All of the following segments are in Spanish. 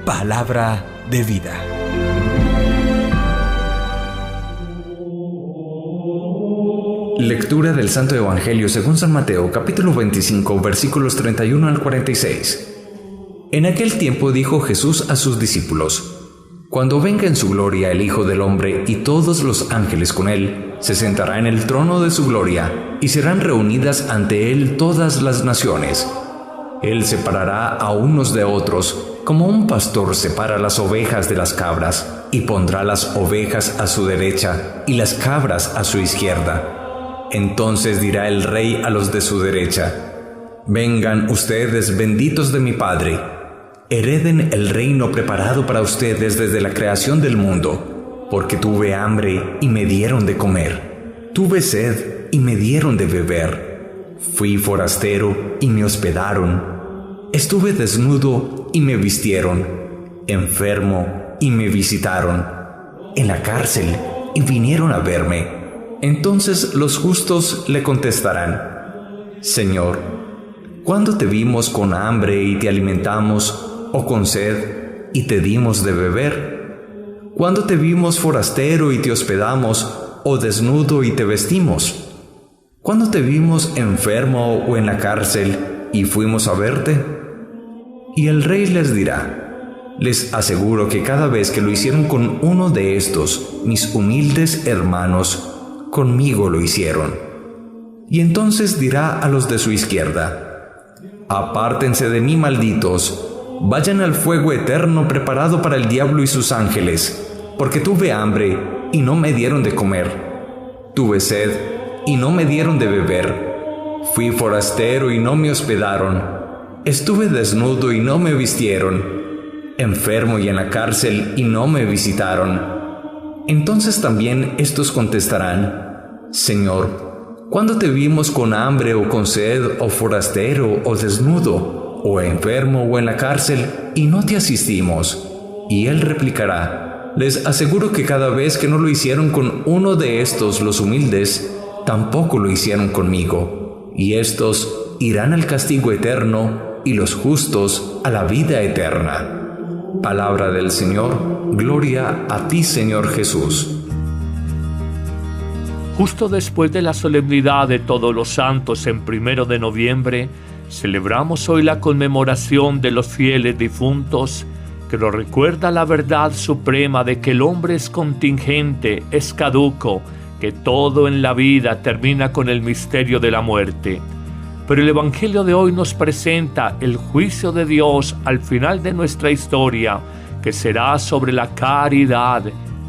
Palabra de vida. Lectura del Santo Evangelio según San Mateo, capítulo 25, versículos 31 al 46. En aquel tiempo dijo Jesús a sus discípulos: Cuando venga en su gloria el Hijo del Hombre y todos los ángeles con él, se sentará en el trono de su gloria, y serán reunidas ante él todas las naciones. Él separará a unos de otros, como un pastor separa las ovejas de las cabras, y pondrá las ovejas a su derecha y las cabras a su izquierda. Entonces dirá el Rey a los de su derecha: Vengan ustedes benditos de mi Padre, hereden el reino preparado para ustedes desde la creación del mundo, porque tuve hambre y me dieron de comer, tuve sed y me dieron de beber, fui forastero y me hospedaron, estuve desnudo y me vistieron, enfermo y me visitaron, en la cárcel y vinieron a verme. Entonces los justos le contestarán: Señor, ¿cuándo te vimos con hambre y te alimentamos, o con sed y te dimos de beber? ¿Cuándo te vimos forastero y te hospedamos, o desnudo y te vestimos? ¿Cuándo te vimos enfermo o en la cárcel y fuimos a verte? Y el Rey les dirá: Les aseguro que cada vez que lo hicieron con uno de estos, mis humildes hermanos, conmigo lo hicieron. Y entonces dirá a los de su izquierda: Apártense de mí, malditos, vayan al fuego eterno preparado para el diablo y sus ángeles, porque tuve hambre y no me dieron de comer, tuve sed y no me dieron de beber, fui forastero y no me hospedaron, estuve desnudo y no me vistieron, enfermo y en la cárcel y no me visitaron. Entonces también estos contestarán: Señor, ¿cuándo te vimos con hambre o con sed, o forastero o desnudo, o enfermo o en la cárcel, y no te asistimos? Y él replicará: Les aseguro que cada vez que no lo hicieron con uno de estos, los humildes, tampoco lo hicieron conmigo. Y estos irán al castigo eterno, y los justos a la vida eterna. Palabra del Señor. Gloria a ti, Señor Jesús. Justo después de la solemnidad de Todos los Santos en 1 de noviembre, celebramos hoy la conmemoración de los fieles difuntos, que nos recuerda la verdad suprema de que el hombre es contingente, es caduco, que todo en la vida termina con el misterio de la muerte. Pero el Evangelio de hoy nos presenta el juicio de Dios al final de nuestra historia, que será sobre la caridad,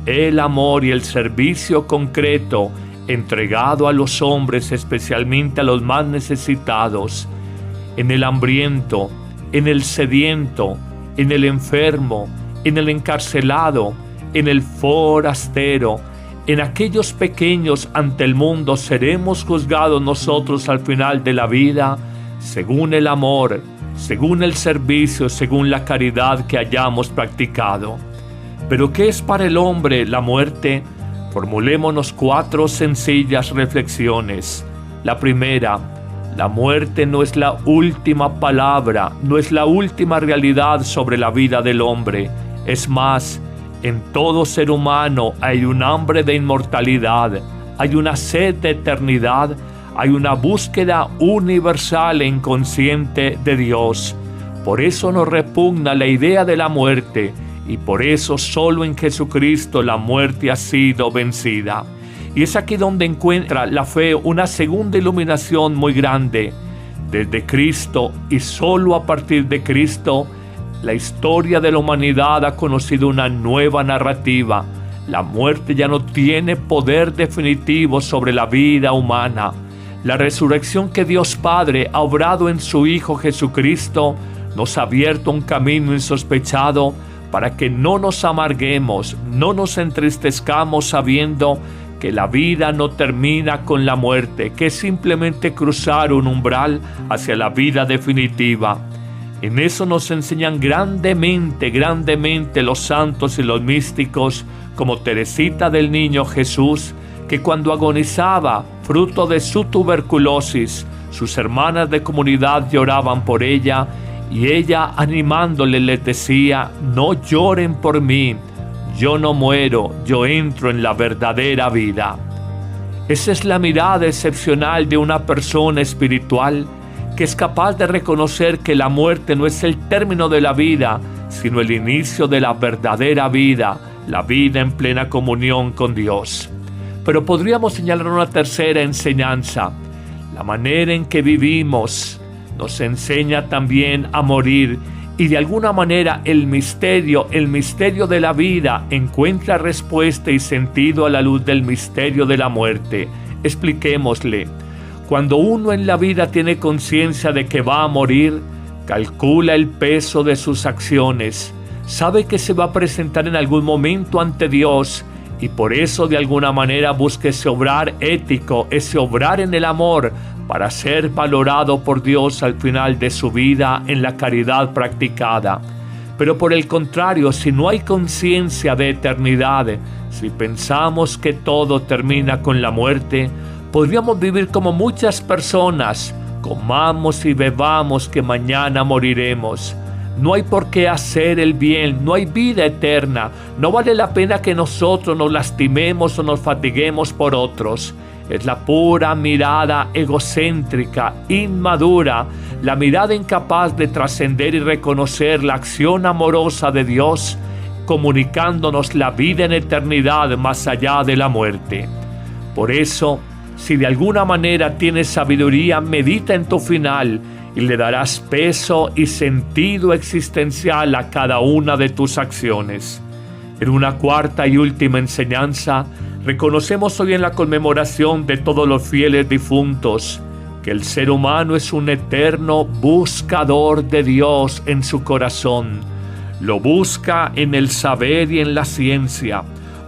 el amor y el servicio concreto entregado a los hombres, especialmente a los más necesitados, en el hambriento, en el sediento, en el enfermo, en el encarcelado, en el forastero, en aquellos pequeños ante el mundo. Seremos juzgados nosotros al final de la vida según el amor, según el servicio, según la caridad que hayamos practicado. ¿Pero qué es para el hombre la muerte? Formulémonos 4 sencillas reflexiones. La primera: la muerte no es la última palabra, no es la última realidad sobre la vida del hombre. Es más, en todo ser humano hay un hambre de inmortalidad, hay una sed de eternidad, hay una búsqueda universal e inconsciente de Dios. Por eso nos repugna la idea de la muerte, y por eso solo en Jesucristo la muerte ha sido vencida. Y es aquí donde encuentra la fe una segunda iluminación muy grande. Desde Cristo y solo a partir de Cristo, la historia de la humanidad ha conocido una nueva narrativa. La muerte ya no tiene poder definitivo sobre la vida humana. La resurrección que Dios Padre ha obrado en su Hijo Jesucristo nos ha abierto un camino insospechado para que no nos amarguemos, no nos entristezcamos sabiendo que la vida no termina con la muerte, que es simplemente cruzar un umbral hacia la vida definitiva. En eso nos enseñan grandemente los santos y los místicos, como Teresita del Niño Jesús, que cuando agonizaba, fruto de su tuberculosis, sus hermanas de comunidad lloraban por ella y ella animándole les decía: no lloren por mí, yo no muero, yo entro en la verdadera vida. Esa es la mirada excepcional de una persona espiritual que es capaz de reconocer que la muerte no es el término de la vida, sino el inicio de la verdadera vida, la vida en plena comunión con Dios. Pero podríamos señalar una tercera enseñanza. La manera en que vivimos nos enseña también a morir, y de alguna manera el misterio de la vida encuentra respuesta y sentido a la luz del misterio de la muerte. Expliquémosle. Cuando uno en la vida tiene conciencia de que va a morir, calcula el peso de sus acciones, sabe que se va a presentar en algún momento ante Dios, y por eso de alguna manera busca ese obrar ético, ese obrar en el amor, para ser valorado por Dios al final de su vida en la caridad practicada. Pero por el contrario, si no hay conciencia de eternidad, si pensamos que todo termina con la muerte, podríamos vivir como muchas personas: comamos y bebamos que mañana moriremos. No hay por qué hacer el bien, no hay vida eterna, no vale la pena que nosotros nos lastimemos o nos fatiguemos por otros. Es la pura mirada egocéntrica, inmadura, la mirada incapaz de trascender y reconocer la acción amorosa de Dios, comunicándonos la vida en eternidad más allá de la muerte. Por eso, si de alguna manera tienes sabiduría, medita en tu final y le darás peso y sentido existencial a cada una de tus acciones. En una cuarta y última enseñanza, reconocemos hoy en la conmemoración de todos los fieles difuntos que el ser humano es un eterno buscador de Dios en su corazón. Lo busca en el saber y en la ciencia.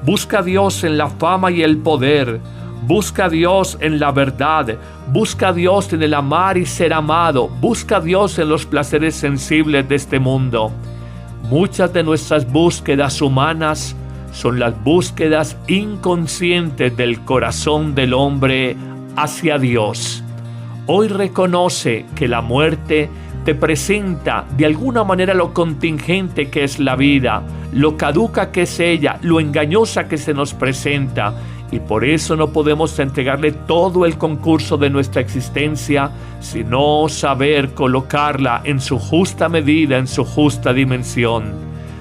Busca a Dios en la fama y el poder. Busca a Dios en la verdad. Busca a Dios en el amar y ser amado. Busca a Dios en los placeres sensibles de este mundo. Muchas de nuestras búsquedas humanas son las búsquedas inconscientes del corazón del hombre hacia Dios. Hoy reconoce que la muerte te presenta de alguna manera lo contingente que es la vida, lo caduca que es ella, lo engañosa que se nos presenta, y por eso no podemos entregarle todo el concurso de nuestra existencia, sino saber colocarla en su justa medida, en su justa dimensión.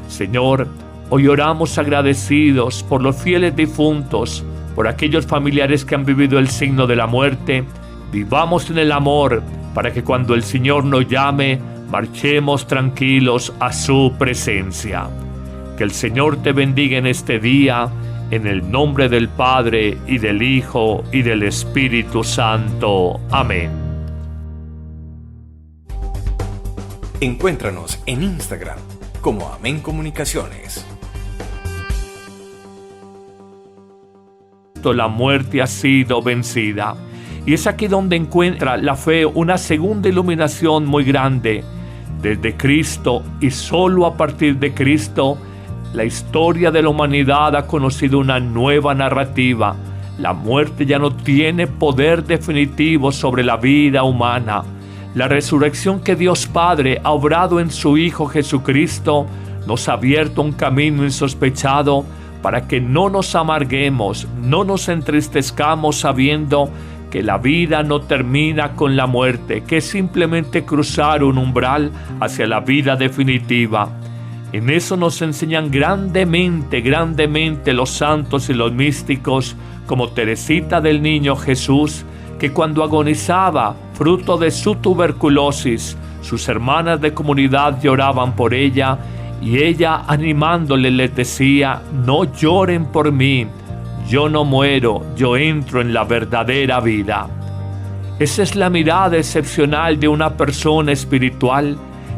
Señor, hoy oramos agradecidos por los fieles difuntos, por aquellos familiares que han vivido el signo de la muerte. Vivamos en el amor para que cuando el Señor nos llame, marchemos tranquilos a su presencia. Que el Señor te bendiga en este día, en el nombre del Padre, y del Hijo, y del Espíritu Santo. Amén. Encuéntranos en Instagram como Amén Comunicaciones. La muerte ha sido vencida. Y es aquí donde encuentra la fe una segunda iluminación muy grande. Desde Cristo y solo a partir de Cristo, la historia de la humanidad ha conocido una nueva narrativa. La muerte ya no tiene poder definitivo sobre la vida humana. La resurrección que Dios Padre ha obrado en su Hijo Jesucristo nos ha abierto un camino insospechado para que no nos amarguemos, no nos entristezcamos sabiendo que la vida no termina con la muerte, que es simplemente cruzar un umbral hacia la vida definitiva. En eso nos enseñan grandemente los santos y los místicos, como Teresita del Niño Jesús, que cuando agonizaba, fruto de su tuberculosis, sus hermanas de comunidad lloraban por ella, y ella animándole les decía: no lloren por mí, yo no muero, yo entro en la verdadera vida. Esa es la mirada excepcional de una persona espiritual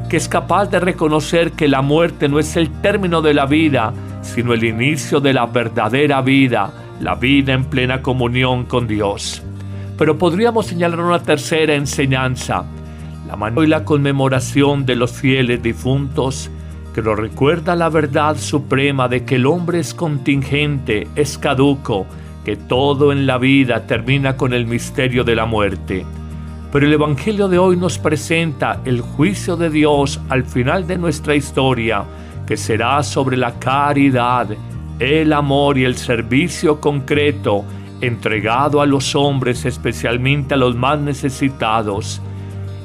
que es capaz de reconocer que la muerte no es el término de la vida, sino el inicio de la verdadera vida, la vida en plena comunión con Dios. Pero podríamos señalar una tercera enseñanza, la conmemoración de los fieles difuntos, que nos recuerda la verdad suprema de que el hombre es contingente, es caduco, que todo en la vida termina con el misterio de la muerte. Pero el Evangelio de hoy nos presenta el juicio de Dios al final de nuestra historia, que será sobre la caridad, el amor y el servicio concreto entregado a los hombres, especialmente a los más necesitados,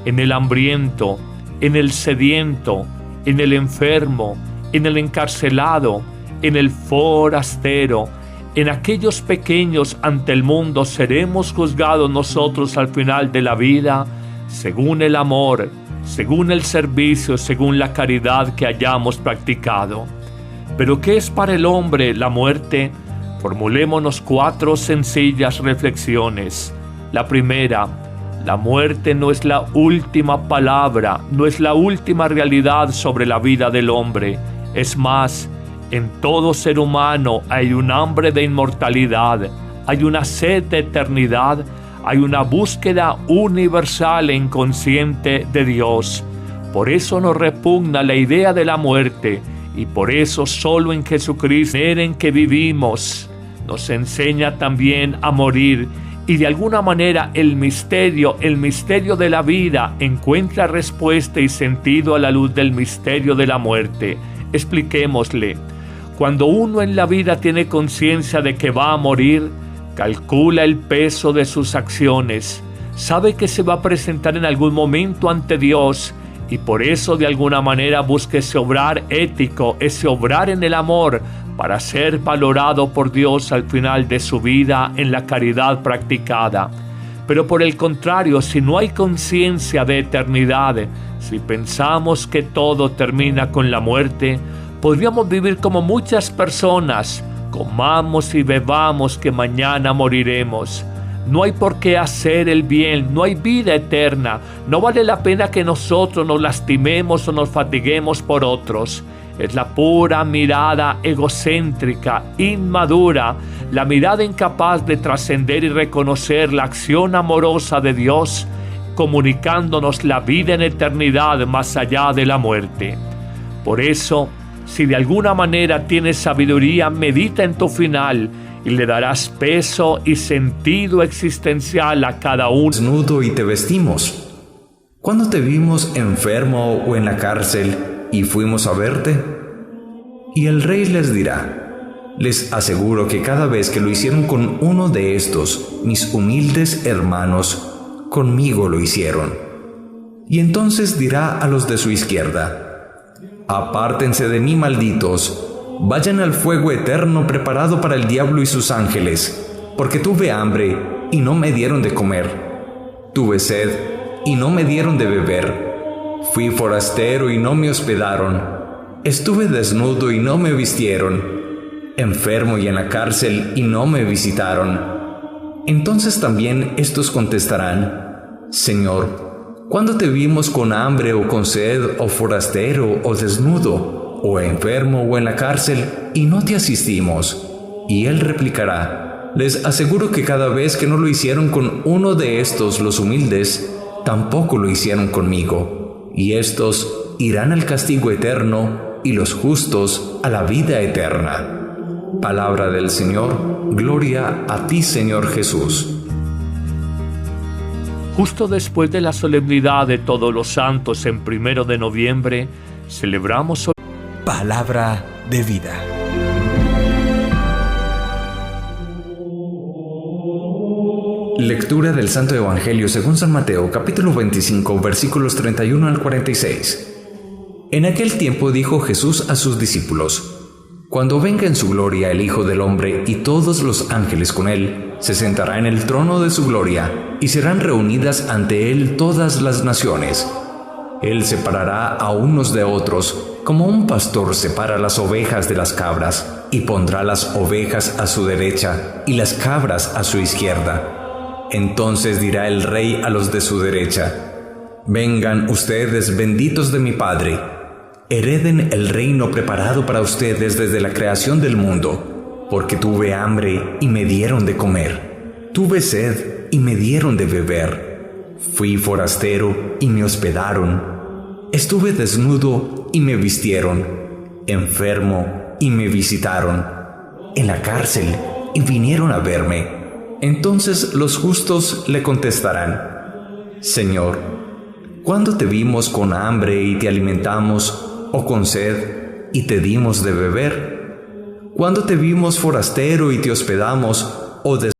en el hambriento, en el sediento, en el enfermo, en el encarcelado, en el forastero, en aquellos pequeños ante el mundo. Seremos juzgados nosotros al final de la vida según el amor, según el servicio, según la caridad que hayamos practicado. ¿Pero qué es para el hombre la muerte? Formulémonos 4 sencillas reflexiones. La primera: la muerte no es la última palabra, no es la última realidad sobre la vida del hombre. Es más, en todo ser humano hay un hambre de inmortalidad, hay una sed de eternidad, hay una búsqueda universal e inconsciente de Dios. Por eso nos repugna la idea de la muerte, y por eso solo en Jesucristo, en que vivimos, nos enseña también a morir. Y de alguna manera el misterio de la vida encuentra respuesta y sentido a la luz del misterio de la muerte. Expliquémosle. Cuando uno en la vida tiene conciencia de que va a morir, calcula el peso de sus acciones, sabe que se va a presentar en algún momento ante Dios, y por eso de alguna manera busca ese obrar ético, ese obrar en el amor, para ser valorado por Dios al final de su vida en la caridad practicada. Pero por el contrario, si no hay conciencia de eternidad, si pensamos que todo termina con la muerte, podríamos vivir como muchas personas: comamos y bebamos que mañana moriremos. No hay por qué hacer el bien, no hay vida eterna, no vale la pena que nosotros nos lastimemos o nos fatiguemos por otros. Es la pura mirada egocéntrica, inmadura, la mirada incapaz de trascender y reconocer la acción amorosa de Dios, comunicándonos la vida en eternidad más allá de la muerte. Por eso, si de alguna manera tienes sabiduría, medita en tu final y le darás peso y sentido existencial a cada uno. Desnudo y te vestimos. ¿Cuándo te vimos enfermo o en la cárcel y fuimos a verte? Y el rey les dirá: les aseguro que cada vez que lo hicieron con uno de estos, mis humildes hermanos, conmigo lo hicieron. Y entonces dirá a los de su izquierda: apártense de mí, malditos, vayan al fuego eterno preparado para el diablo y sus ángeles, porque tuve hambre y no me dieron de comer, tuve sed y no me dieron de beber, fui forastero y no me hospedaron, estuve desnudo y no me vistieron, enfermo y en la cárcel y no me visitaron. Entonces también estos contestarán: Señor, ¿cuándo te vimos con hambre o con sed o forastero o desnudo o enfermo o en la cárcel y no te asistimos? Y él replicará: les aseguro que cada vez que no lo hicieron con uno de estos, los humildes, tampoco lo hicieron conmigo. Y estos irán al castigo eterno y los justos a la vida eterna. Palabra del Señor. Gloria a ti, Señor Jesús. Justo después de la solemnidad de Todos los Santos en 1 de noviembre, celebramos hoy Palabra de vida. Lectura del Santo Evangelio según San Mateo, capítulo 25, versículos 31 al 46. En aquel tiempo dijo Jesús a sus discípulos: cuando venga en su gloria el Hijo del Hombre y todos los ángeles con él, se sentará en el trono de su gloria, y serán reunidas ante él todas las naciones. Él separará a unos de otros, como un pastor separa las ovejas de las cabras, y pondrá las ovejas a su derecha y las cabras a su izquierda. Entonces dirá el rey a los de su derecha: vengan ustedes, benditos de mi Padre, hereden el reino preparado para ustedes desde la creación del mundo, porque tuve hambre y me dieron de comer, tuve sed y me dieron de beber, fui forastero y me hospedaron, estuve desnudo y me vistieron, enfermo y me visitaron, en la cárcel y vinieron a verme. Entonces los justos le contestarán: Señor, ¿cuándo te vimos con hambre y te alimentamos, o con sed y te dimos de beber? ¿Cuándo te vimos forastero y te hospedamos, o